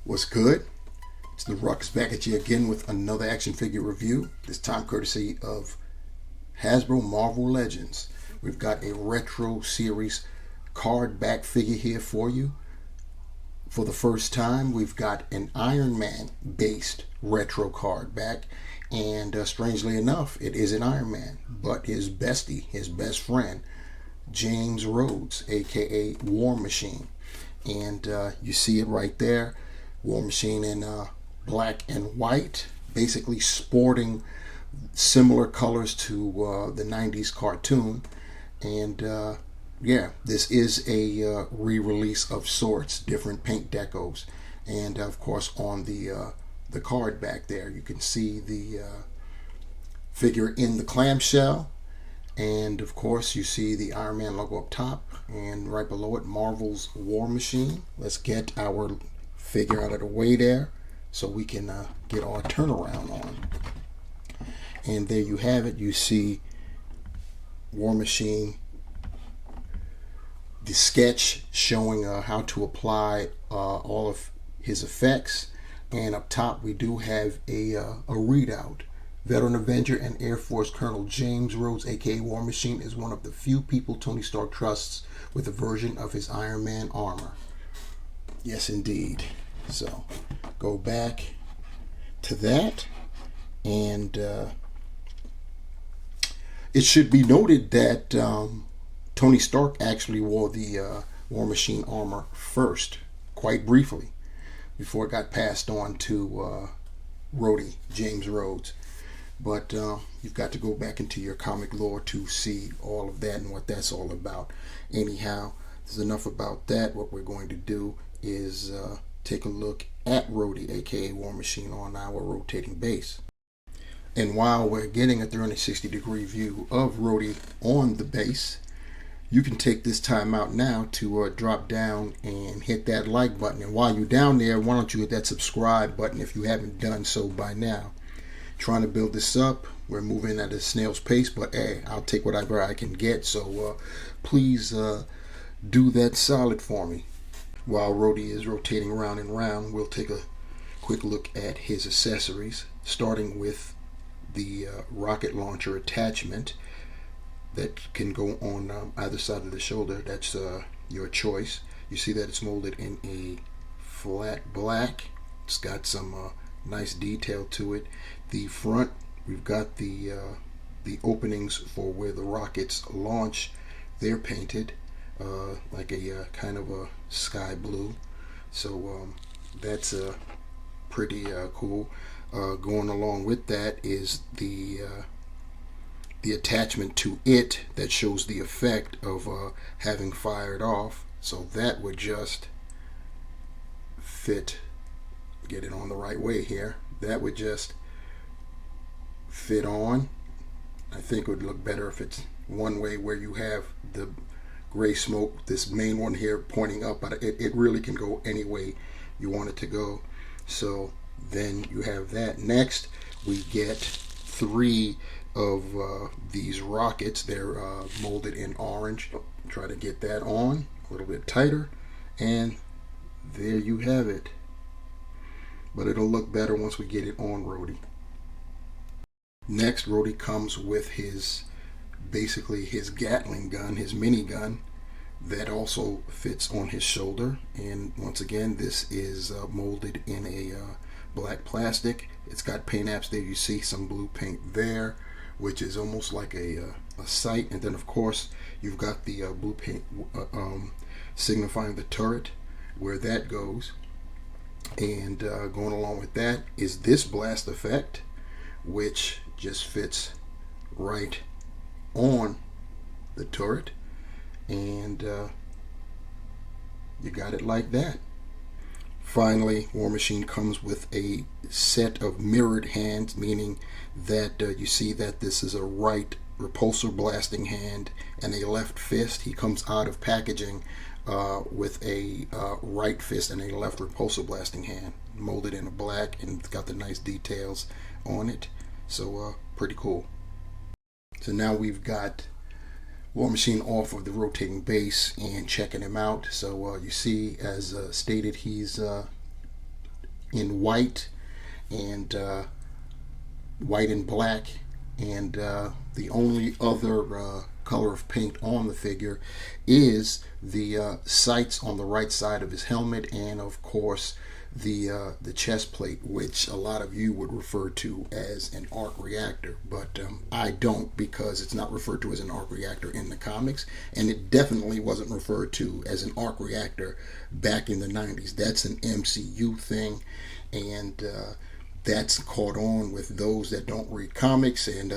What's good? It's the Ruckus back at you again with another action figure review, this time courtesy of Hasbro Marvel Legends. We've got a retro series card back figure here for you. For the first time, we've got an Iron Man based retro card back, and strangely enough, it is an Iron Man, but his bestie, his best friend, James Rhodes, aka War Machine. And you see it right there, War Machine in black and white, basically sporting similar colors to the 90s cartoon. And yeah, this is a re-release of sorts, different paint decos. And of course on the card back there, you can see the figure in the clamshell. And of course you see the Iron Man logo up top, and right below it, Marvel's War Machine. Let's get our figure out of the way there so we can get our turnaround on. And there you have it. You see War Machine, the sketch showing how to apply all of his effects. And up top we do have a readout. Veteran Avenger and Air Force Colonel James Rhodes, aka War Machine, is one of the few people Tony Stark trusts with a version of his Iron Man armor. Yes, indeed. So, go back to that, and it should be noted that Tony Stark actually wore the War Machine armor first, quite briefly, before it got passed on to Rhodey, James Rhodes. But you've got to go back into your comic lore to see all of that and what that's all about. Anyhow, there's enough about that. What we're going to do is take a look at Rhodey, aka War Machine, on our rotating base. And while we're getting a 360-degree view of Rhodey on the base, you can take this time out now to drop down and hit that like button. And while you're down there, why don't you hit that subscribe button if you haven't done so by now. Trying to build this up. We're moving at a snail's pace, but hey, I'll take whatever I can get. So please do that solid for me. While Rhodey is rotating round and round, we'll take a quick look at his accessories, starting with the rocket launcher attachment that can go on either side of the shoulder. That's your choice. You see that it's molded in a flat black. It's got some nice detail to it. The front, we've got the openings for where the rockets launch. They're painted like a kind of a sky blue. So that's pretty cool. Going along with that is the attachment to it that shows the effect of having fired off. So that would just fit. Get it on the right way here. That would just fit on. I think it would look better if it's one way where you have the gray smoke, this main one here pointing up, but it really can go any way you want it to go. So then you have that. Next we get 3 of these rockets. They're molded in orange. Try to get that on a little bit tighter, and there you have it. But it'll look better once we get it on Rhodey. Next, Rhodey comes with basically his Gatling gun, his minigun, that also fits on his shoulder. And once again, this is molded in a black plastic. It's got paint apps there. You see some blue paint there, which is almost like a sight. And then of course you've got the blue paint signifying the turret, where that goes. And going along with that is this blast effect, which just fits right on the turret, and you got it like that. Finally, War Machine comes with a set of mirrored hands, meaning that you see that this is a right repulsor blasting hand and a left fist. He comes out of packaging with a right fist and a left repulsor blasting hand, molded in a black, and it's got the nice details on it. So pretty cool. So now we've got War Machine off of the rotating base and checking him out. So you see, as stated, he's in white and white and black, and the only other color of paint on the figure is the sights on the right side of his helmet, and of course the chest plate, which a lot of you would refer to as an arc reactor, but I don't, because it's not referred to as an arc reactor in the comics, and it definitely wasn't referred to as an arc reactor back in the 90s. That's an MCU thing, and that's caught on with those that don't read comics and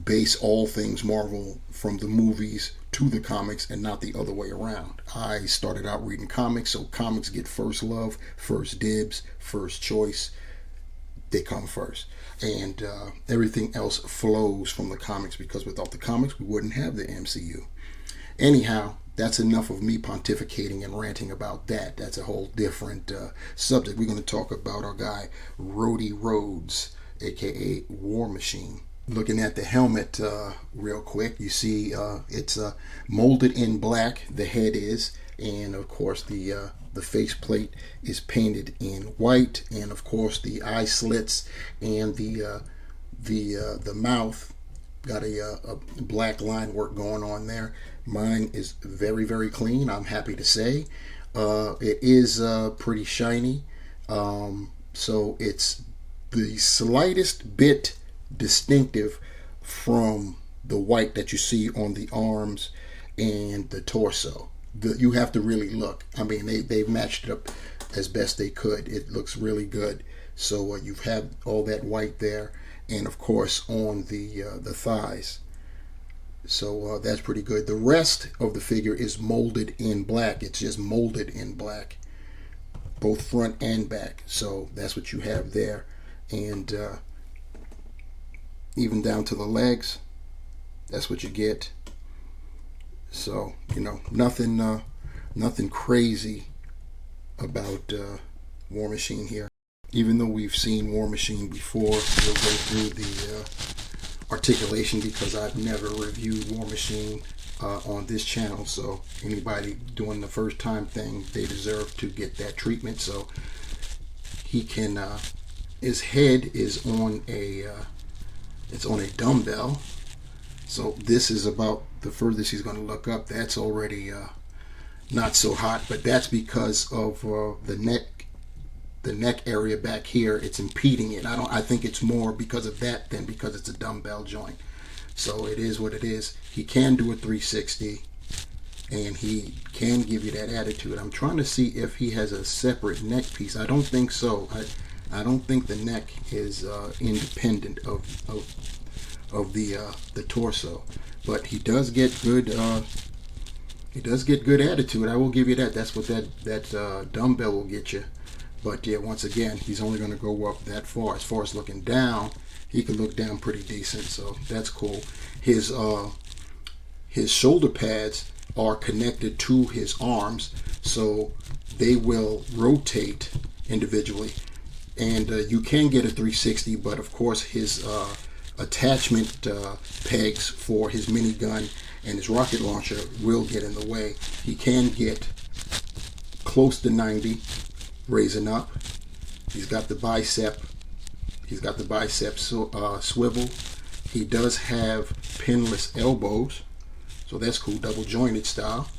base all things Marvel from the movies to the comics and not the other way around. I started out reading comics, so comics get first love, first dibs, first choice. They come first. And everything else flows from the comics, because without the comics, we wouldn't have the MCU. Anyhow, that's enough of me pontificating and ranting about that. That's a whole different subject. We're going to talk about our guy, Rhodey Rhodes, aka War Machine. Looking at the helmet real quick, you see it's molded in black, the head is, and of course the face plate is painted in white, and of course the eye slits and the mouth got a black line work going on there. Mine is very, very clean, I'm happy to say. It is pretty shiny, so it's the slightest bit distinctive from the white that you see on the arms and the torso. You have to really look. I mean, they've matched it up as best they could. It looks really good. So you've had all that white there, and of course on the thighs. So that's pretty good. The rest of the figure is molded in black. It's just molded in black, both front and back. So that's what you have there, and even down to the legs, that's what you get. So, you know, nothing crazy about War Machine here. Even though we've seen War Machine before, we'll go through the articulation, because I've never reviewed War Machine on this channel. So anybody doing the first time thing, they deserve to get that treatment. So he can, his head is on a it's on a dumbbell, so this is about the furthest he's going to look up. That's already not so hot, but that's because of the neck area back here. It's impeding it. I think it's more because of that than because it's a dumbbell joint. So it is what it is. He can do a 360, and he can give you that attitude. I'm trying to see if he has a separate neck piece. I don't think so. I don't think the neck is independent of the torso, but he does get good. He does get good attitude. I will give you that. That's what that dumbbell will get you. But yeah, once again, he's only going to go up that far. As far as looking down, he can look down pretty decent. So that's cool. His shoulder pads are connected to his arms, so they will rotate individually. And you can get a 360, but of course his attachment pegs for his minigun and his rocket launcher will get in the way. He can get close to 90, raising up. He's got the bicep. He's got the bicep swivel. He does have pinless elbows, so that's cool, double jointed style.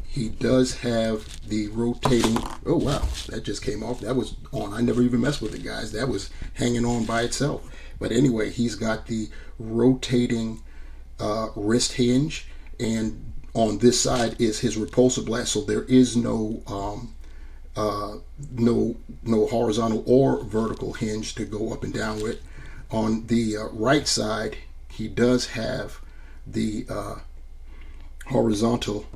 He does have the rotating, oh wow, that just came off. That was on. I never even messed with it, guys. That was hanging on by itself. But anyway, he's got the rotating wrist hinge, and on this side is his repulsor blast, so there is no horizontal or vertical hinge to go up and down with. On the right side, he does have the horizontal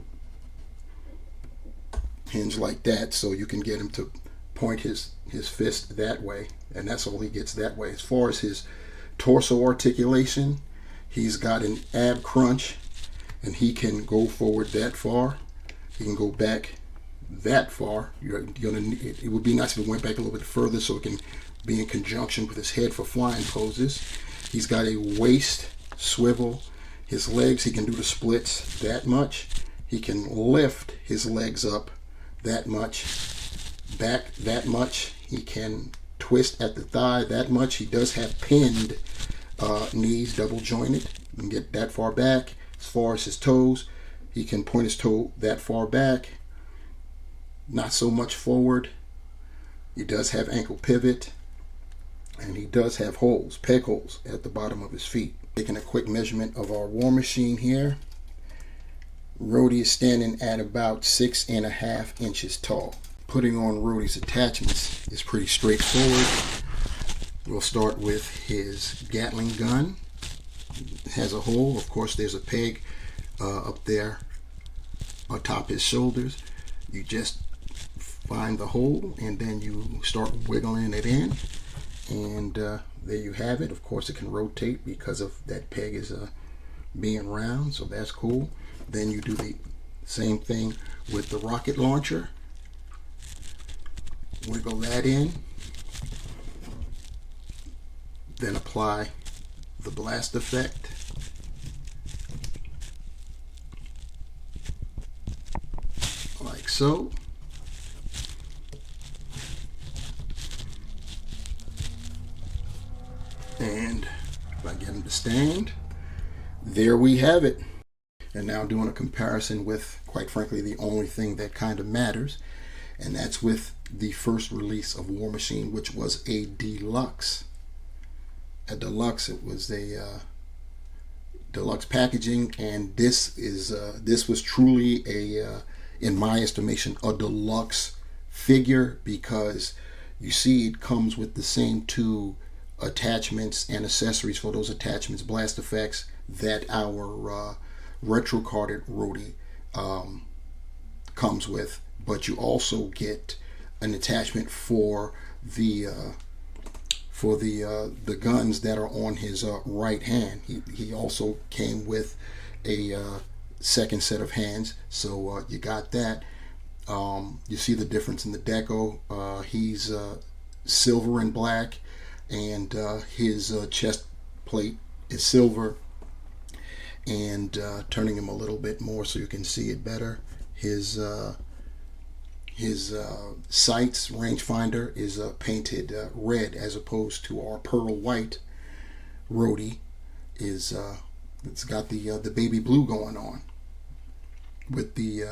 hinge like that, so you can get him to point his fist that way, and that's all he gets that way. As far as his torso articulation, he's got an ab crunch, and he can go forward that far. He can go back that far. It would be nice if it went back a little bit further so it can be in conjunction with his head for flying poses. He's got a waist swivel. His legs, he can do the splits that much. He can lift his legs up that much. back that much. He can twist at the thigh that much. He does have pinned knees, double jointed. You can get that far back. As far as his toes, he can point his toe that far back, not so much forward. He does have ankle pivot, and he does have holes, peg holes at the bottom of his feet. Taking a quick measurement of our War Machine here. Rhodey is standing at about 6.5 inches tall. Putting on Rhodey's attachments is pretty straightforward. We'll start with his Gatling gun. It has a hole. Of course, there's a peg up there atop his shoulders. You just find the hole and then you start wiggling it in, and there you have it. Of course, it can rotate because of that peg is being round, so that's cool. Then you do the same thing with the rocket launcher. Wiggle that in, then apply the blast effect. Like so. And if I get him to stand, there we have it. And now doing a comparison with, quite frankly, the only thing that kind of matters, and that's with the first release of War Machine, which was a deluxe. A deluxe. It was a deluxe packaging, and this was truly a, in my estimation, a deluxe figure, because you see it comes with the same two attachments and accessories for those attachments, blast effects, that our retro carded Rhodey comes with, but you also get an attachment for the guns that are on his right hand. He also came with a second set of hands, so you got that. You see the difference in the deco. He's silver and black, and his chest plate is silver. And turning him a little bit more so you can see it better, his sights rangefinder is painted red, as opposed to our pearl white Rhodey. It's got the baby blue going on with the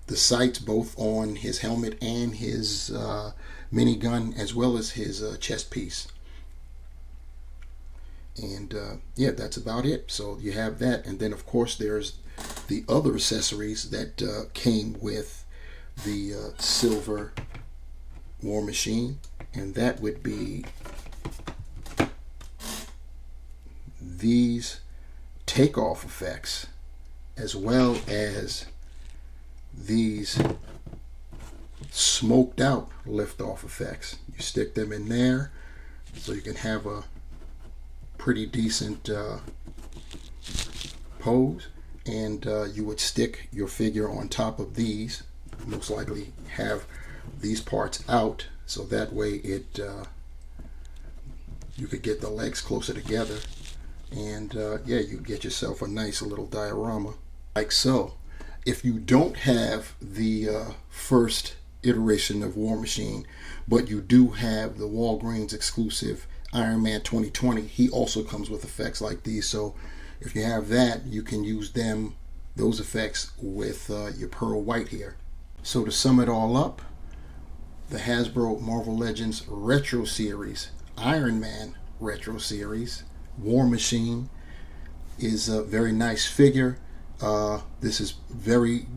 sights both on his helmet and his minigun, as well as his chest piece. And yeah, that's about it. So you have that, and then of course there's the other accessories that came with the silver War Machine, and that would be these takeoff effects, as well as these smoked out liftoff effects. You stick them in there so you can have a pretty decent pose, and you would stick your figure on top of these, most likely have these parts out, so that way it you could get the legs closer together, and yeah, you get yourself a nice little diorama like so. If you don't have the first iteration of War Machine, but you do have the Walgreens exclusive Iron Man 2020, he also comes with effects like these. So if you have that, you can use those effects with your pearl white here. So to sum it all up, the Hasbro Marvel Legends Retro Series, Iron Man Retro Series, War Machine is a very nice figure. This is very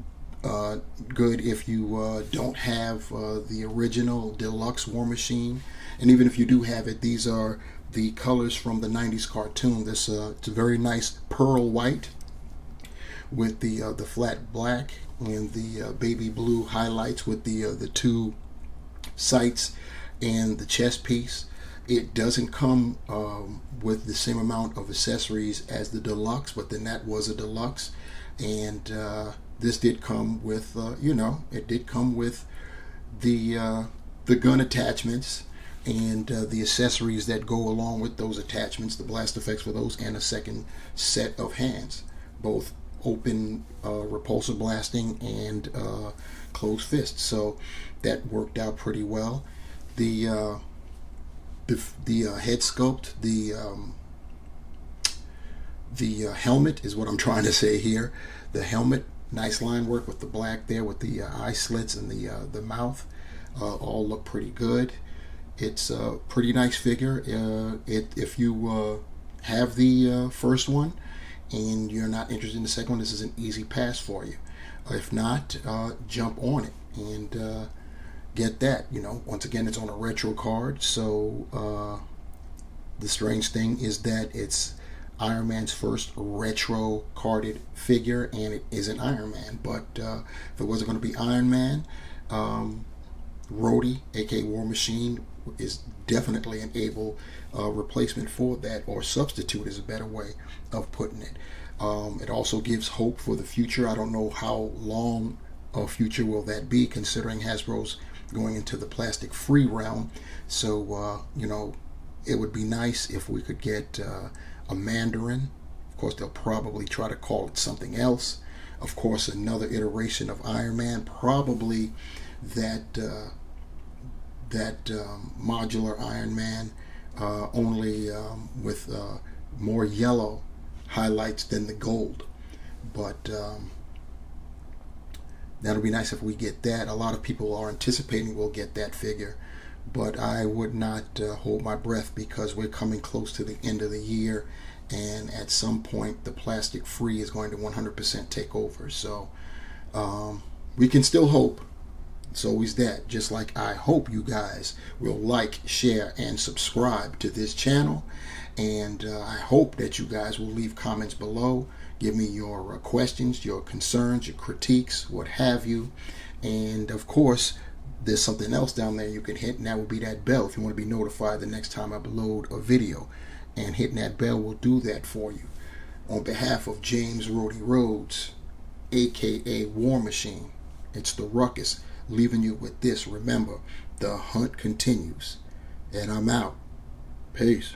good if you don't have the original deluxe War Machine, and even if you do have it, these are the colors from the 90s cartoon. It's a very nice pearl white with the flat black and the baby blue highlights with the two sights and the chest piece. It doesn't come with the same amount of accessories as the deluxe, but then that was a deluxe, and this did come with it did come with the gun attachments and the accessories that go along with those attachments, the blast effects for those, and a second set of hands, both open repulsor blasting and closed fist. So that worked out pretty well. The head sculpt, the helmet is what I'm trying to say here. The helmet, nice line work with the black there, with the eye slits and the mouth, all look pretty good. It's a pretty nice figure. If you have the first one and you're not interested in the second one, this is an easy pass for you. If not, jump on it and get that. Once again, it's on a retro card. So the strange thing is that it's Iron Man's first retro carded figure, and it isn't Iron Man. But if it wasn't going to be Iron Man, Rhodey, aka War Machine, is definitely an able replacement for that, or substitute is a better way of putting it. It also gives hope for the future. I don't know how long a future will that be, considering Hasbro's going into the plastic free realm. So it would be nice if we could get a Mandarin. Of course, they'll probably try to call it something else. Of course, another iteration of Iron Man, probably that modular Iron Man, only with more yellow highlights than the gold. But that'll be nice if we get that. A lot of people are anticipating we'll get that figure, but I would not hold my breath, because we're coming close to the end of the year, and at some point the plastic free is going to 100% take over. So we can still hope. It's always that. Just like I hope you guys will like, share, and subscribe to this channel. And I hope that you guys will leave comments below. Give me your questions, your concerns, your critiques, what have you. And of course, there's something else down there you can hit, and that will be that bell if you want to be notified the next time I upload a video. And hitting that bell will do that for you. On behalf of James Rhodey Rhodes, aka War Machine, it's the Ruckus, leaving you with this. Remember, the hunt continues. And I'm out. Peace.